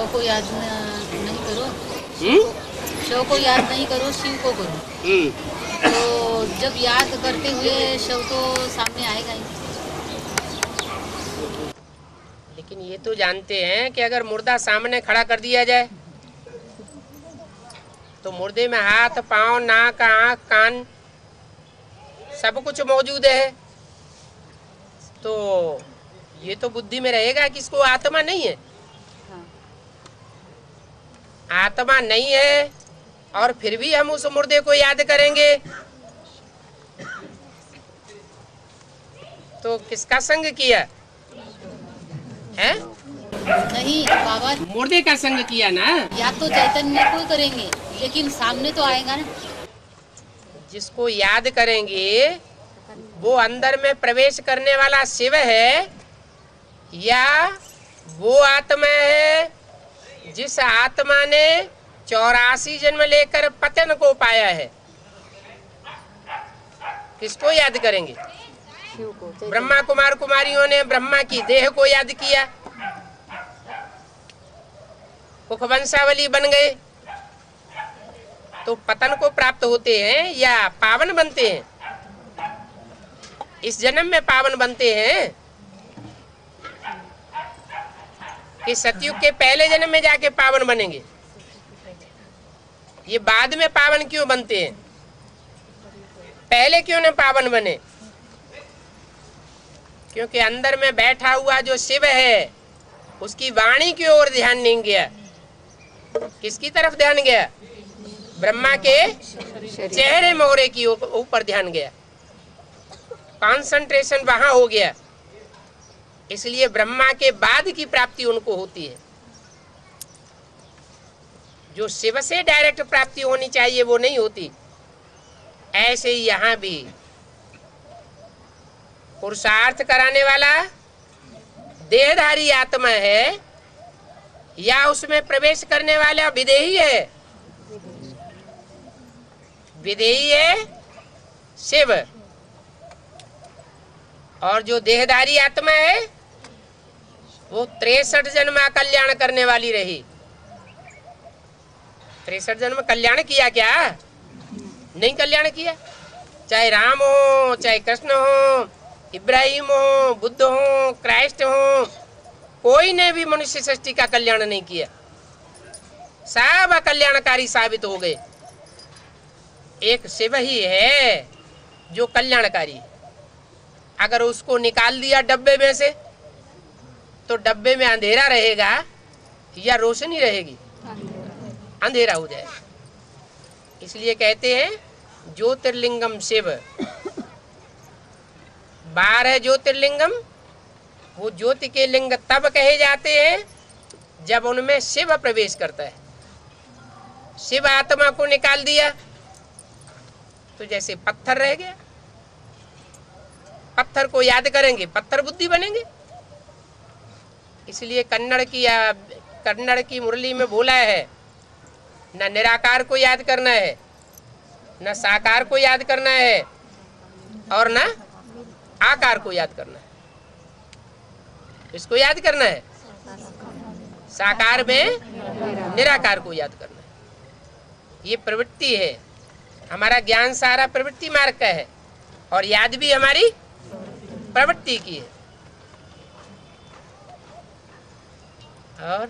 शव को याद नहीं करो, शव को याद नहीं करो, शिव को करो। तो जब याद करते हुए शव तो सामने आएगा ही। लेकिन ये तो जानते हैं कि अगर मुर्दा सामने खड़ा कर दिया जाए तो मुर्दे में हाथ, पांव, नाक, आँख, कान सब कुछ मौजूद है। तो ये तो बुद्धि में रहेगा कि इसको आत्मा नहीं है। आत्मा नहीं है और फिर भी हम उस मुर्दे को याद करेंगे तो किसका संग किया है? नहीं बाबा, मुर्दे का संग किया ना। याद तो चैतन्य को करेंगे लेकिन सामने तो आएगा ना। जिसको याद करेंगे वो अंदर में प्रवेश करने वाला शिव है या वो आत्मा है जिस आत्मा ने 84 जन्म लेकर पतन को पाया है? किसको याद करेंगे? ब्रह्मा कुमार कुमारियों ने ब्रह्मा की देह को याद किया, कुख वंशावली बन गए, तो पतन को प्राप्त होते हैं या पावन बनते हैं? इस जन्म में पावन बनते हैं कि सतयुग के पहले जन्म में जाके पावन बनेंगे? ये बाद में पावन क्यों बनते हैं? पहले क्यों न पावन बने? क्योंकि अंदर में बैठा हुआ जो शिव है उसकी वाणी की ओर ध्यान नहीं गया। किसकी तरफ ध्यान गया? ब्रह्मा के चेहरे मोहरे की ऊपर ध्यान गया, कंसंट्रेशन वहां हो गया। इसलिए ब्रह्मा के बाद की प्राप्ति उनको होती है। जो शिव से डायरेक्ट प्राप्ति होनी चाहिए वो नहीं होती। ऐसे ही यहाँ भी पुरुषार्थ कराने वाला देहधारी आत्मा है या उसमें प्रवेश करने वाला विदेही है? विदेही है शिव, और जो देहधारी आत्मा है वो 63 जन्म कल्याण करने वाली रही। 63 जन्म कल्याण किया क्या? नहीं कल्याण किया। चाहे राम हो, चाहे कृष्ण हो, इब्राहिम हो, बुद्ध हो, क्राइस्ट हो, कोई ने भी मनुष्य सृष्टि का कल्याण नहीं किया। सब अकल्याणकारी साबित हो गए। एक शिव ही है जो कल्याणकारी। अगर उसको निकाल दिया डब्बे में से तो डब्बे में अंधेरा रहेगा या रोशनी रहेगी? अंधेरा हो जाएगा। इसलिए कहते हैं ज्योतिर्लिंगम शिव। 12 ज्योतिर्लिंगम, वो ज्योति के लिंग तब कहे जाते हैं जब उनमें शिव प्रवेश करता है। शिव आत्मा को निकाल दिया तो जैसे पत्थर रह गया। पत्थर को याद करेंगे, पत्थर बुद्धि बनेंगे। इसलिए कन्नड़ की मुरली में बोला है, न निराकार को याद करना है, न साकार को याद करना है और न आकार को याद करना है। इसको याद करना है, साकार में निराकार को याद करना है। ये प्रवृत्ति है। हमारा ज्ञान सारा प्रवृत्ति मार्ग का है और याद भी हमारी प्रवृत्ति की है। और